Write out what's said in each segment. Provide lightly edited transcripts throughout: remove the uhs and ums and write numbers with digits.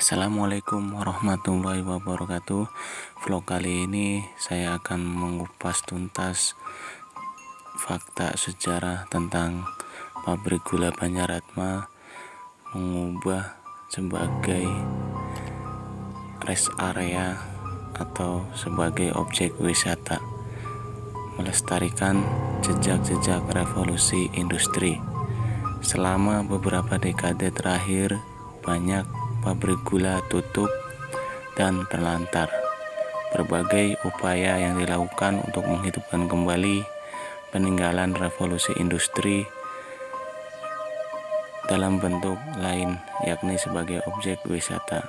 Assalamualaikum warahmatullahi wabarakatuh. Vlog kali ini saya akan mengupas tuntas fakta sejarah tentang pabrik gula Banjaratma mengubah sebagai rest area atau sebagai objek wisata, melestarikan jejak-jejak revolusi industri. Selama beberapa dekade terakhir, banyak pabrik gula tutup dan terlantar. Berbagai upaya yang dilakukan untuk menghidupkan kembali peninggalan revolusi industri dalam bentuk lain, yakni sebagai objek wisata.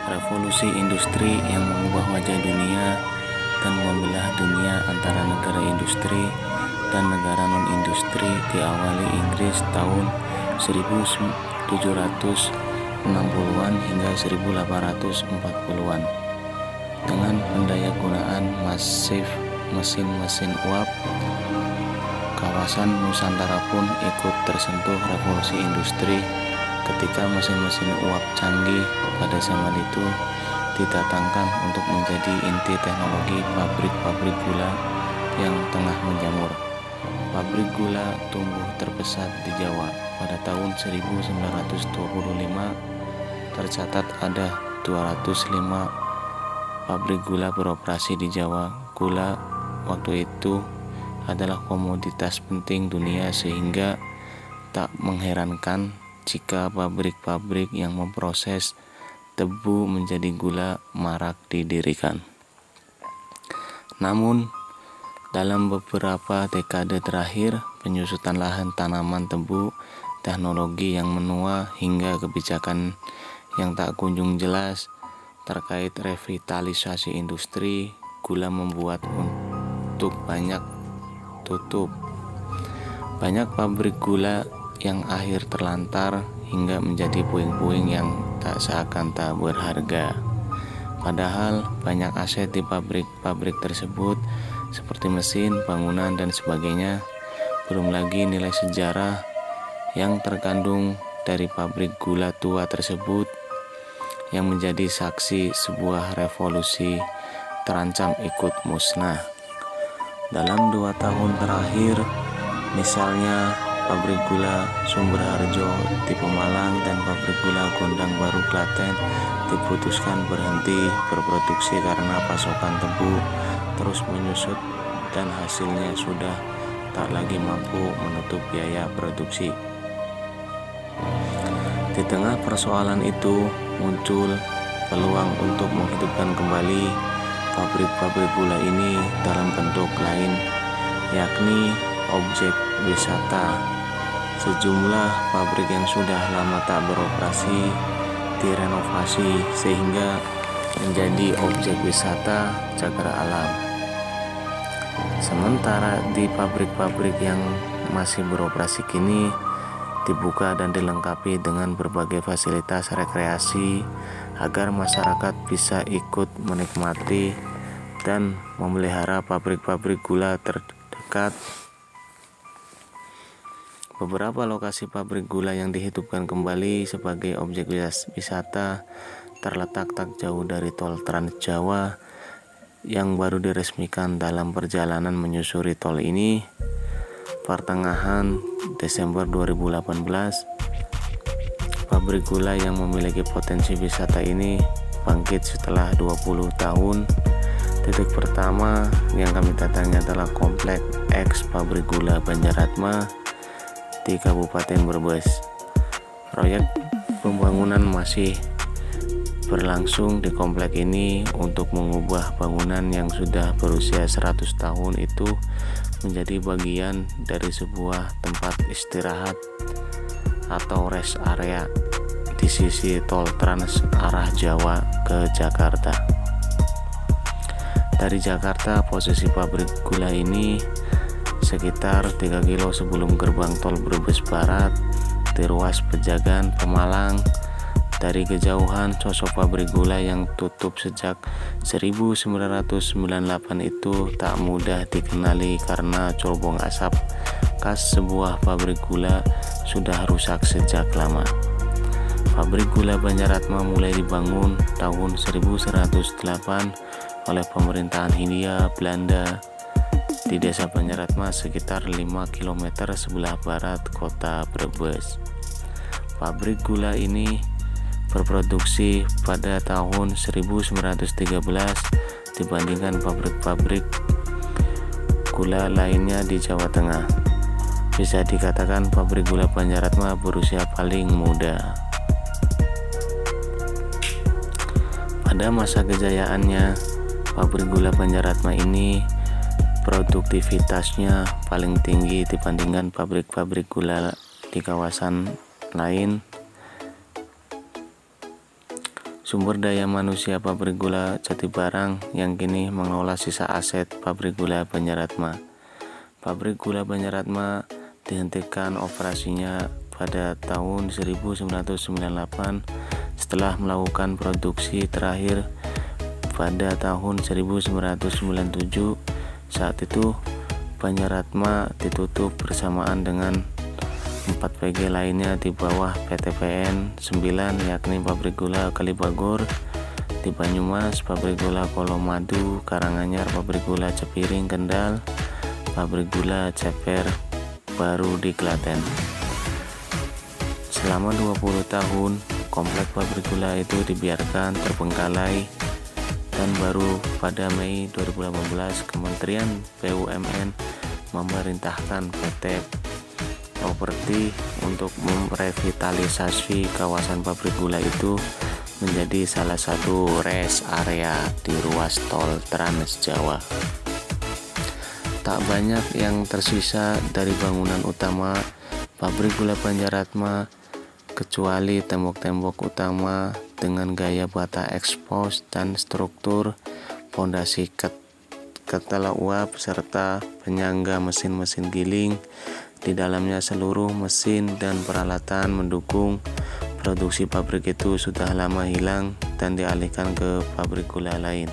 Revolusi industri yang mengubah wajah dunia dan membelah dunia antara negara industri dan negara non-industri diawali Inggris tahun 1760-an hingga 1840-an dengan pendayagunaan masif mesin-mesin uap. Kawasan Nusantara pun ikut tersentuh revolusi industri ketika mesin-mesin uap canggih pada zaman itu didatangkan untuk menjadi inti teknologi pabrik-pabrik gula yang tengah menjamur. Pabrik gula tumbuh terpesat di Jawa. Pada tahun 1925 tercatat ada 205 pabrik gula beroperasi di Jawa. Gula waktu itu adalah komoditas penting dunia, sehingga tak mengherankan jika pabrik-pabrik yang memproses tebu menjadi gula marak didirikan. Namun dalam beberapa dekade terakhir, penyusutan lahan tanaman tebu, teknologi yang menua, hingga kebijakan yang tak kunjung jelas terkait revitalisasi industri gula membuat untuk banyak tutup. Banyak pabrik gula yang akhir terlantar hingga menjadi puing-puing yang tak seakan tak berharga. Padahal banyak aset di pabrik-pabrik tersebut seperti mesin, bangunan, dan sebagainya. Belum lagi nilai sejarah yang terkandung dari pabrik gula tua tersebut yang menjadi saksi sebuah revolusi terancam ikut musnah. Dalam 2 tahun terakhir, misalnya pabrik gula Sumber Harjo di Pemalang dan pabrik gula Gondang Baru Klaten diputuskan berhenti berproduksi karena pasokan tebu terus menyusut dan hasilnya sudah tak lagi mampu menutup biaya produksi. Di tengah persoalan itu muncul peluang untuk menghidupkan kembali pabrik-pabrik gula ini dalam bentuk lain, yakni objek wisata. Sejumlah pabrik yang sudah lama tak beroperasi direnovasi sehingga menjadi objek wisata cagar alam. Sementara di pabrik-pabrik yang masih beroperasi kini dibuka dan dilengkapi dengan berbagai fasilitas rekreasi agar masyarakat bisa ikut menikmati dan memelihara pabrik-pabrik gula terdekat. Beberapa lokasi pabrik gula yang dihidupkan kembali sebagai objek wisata terletak tak jauh dari tol Trans Jawa yang baru diresmikan. Dalam perjalanan menyusuri tol ini, pertengahan Desember 2018, pabrik gula yang memiliki potensi wisata ini bangkit setelah 20 tahun. Titik pertama yang kami datangi adalah Komplek X Pabrik Gula Banjaratma di Kabupaten Brebes. Proyek pembangunan masih berlangsung di komplek ini untuk mengubah bangunan yang sudah berusia 100 tahun itu menjadi bagian dari sebuah tempat istirahat atau rest area di sisi tol Trans arah Jawa ke Jakarta. Dari Jakarta, posisi pabrik gula ini sekitar 3 kilo sebelum gerbang tol Brebes Barat di ruas Pejagan, Pemalang. Dari kejauhan, sosok pabrik gula yang tutup sejak 1998 itu tak mudah dikenali karena colbong asap khas sebuah pabrik gula sudah rusak sejak lama. Pabrik gula Banjaratma mulai dibangun tahun 1108 oleh pemerintahan Hindia Belanda di desa Banjaratma sekitar 5 km sebelah barat kota Brebes. Pabrik gula ini berproduksi pada tahun 1913 dibandingkan pabrik-pabrik gula lainnya di Jawa Tengah. Bisa dikatakan pabrik gula Banjaratma berusia paling muda. Pada masa kejayaannya, pabrik gula Banjaratma ini produktivitasnya paling tinggi dibandingkan pabrik-pabrik gula di kawasan lain. Sumber daya manusia pabrik gula Jatibarang yang kini mengelola sisa aset pabrik gula Banjaratma. Pabrik gula Banjaratma dihentikan operasinya pada tahun 1998 setelah melakukan produksi terakhir pada tahun 1997. Saat itu Banjaratma ditutup bersamaan dengan 4 PG lainnya di bawah PTPN 9, yakni pabrik gula Kalibagor di Banyumas, pabrik gula Kolomadu Karanganyar, pabrik gula Cepiring Kendal, pabrik gula Ceper Baru di Klaten. Selama 20 tahun, komplek pabrik gula itu dibiarkan terbengkalai dan baru pada Mei 2018 Kementerian BUMN memerintahkan PT Properti untuk merevitalisasi kawasan pabrik gula itu menjadi salah satu rest area di ruas tol Trans Jawa. Tak banyak yang tersisa dari bangunan utama pabrik gula Banjaratma kecuali tembok-tembok utama dengan gaya bata ekspos dan struktur pondasi ketela uap serta penyangga mesin-mesin giling. Di dalamnya seluruh mesin dan peralatan mendukung produksi pabrik itu sudah lama hilang dan dialihkan ke pabrik gula lain.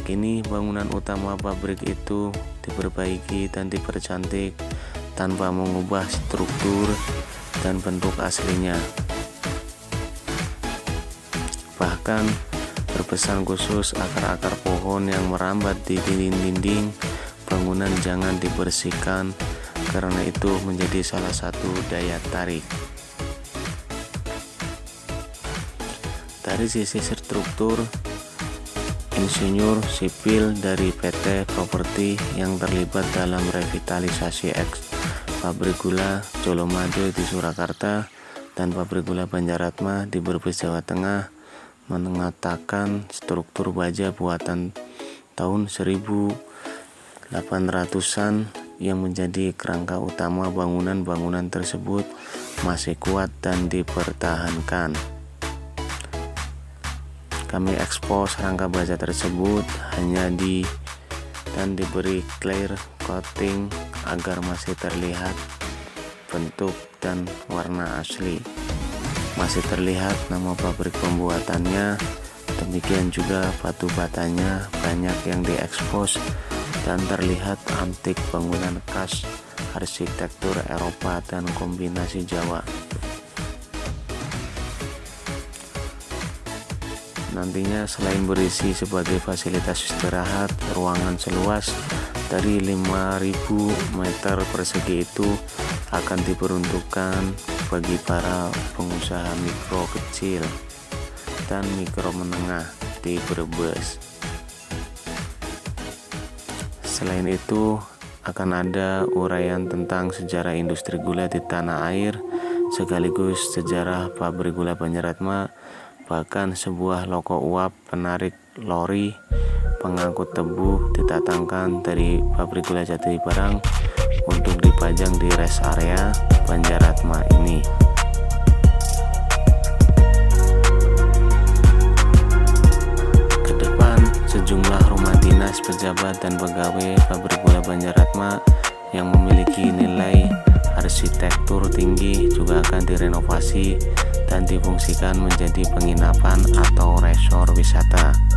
Kini bangunan utama pabrik itu diperbaiki dan dipercantik tanpa mengubah struktur dan bentuk aslinya. Bahkan berpesan khusus akar-akar pohon yang merambat di dinding-dinding bangunan jangan dibersihkan karena itu menjadi salah satu daya tarik. Dari sisi struktur, insinyur sipil dari PT Properti yang terlibat dalam revitalisasi pabrik gula Colomadu di Surakarta dan pabrik gula Banjaratma di Brebes, Jawa Tengah mengatakan struktur baja buatan tahun 1800-an yang menjadi kerangka utama bangunan-bangunan tersebut masih kuat dan dipertahankan. Kami ekspos rangka baja tersebut hanya diberi clear coating agar masih terlihat bentuk dan warna asli. Masih terlihat nama pabrik pembuatannya, demikian juga batu batanya banyak yang diekspos dan terlihat antik bangunan khas arsitektur Eropa dan kombinasi Jawa. Nantinya selain berisi sebagai fasilitas istirahat, ruangan seluas dari 5.000 meter persegi itu akan diperuntukkan bagi para pengusaha mikro kecil dan mikro menengah di Brebes. Selain itu, akan ada uraian tentang sejarah industri gula di tanah air, sekaligus sejarah pabrik gula Banjaratma, bahkan sebuah loko uap penarik lori pengangkut tebu didatangkan dari pabrik gula Jatibarang untuk dipajang di rest area Banjaratma ini. Sejumlah rumah dinas, pejabat, dan pegawai pabrik gula Banjaratma yang memiliki nilai arsitektur tinggi juga akan direnovasi dan difungsikan menjadi penginapan atau resort wisata.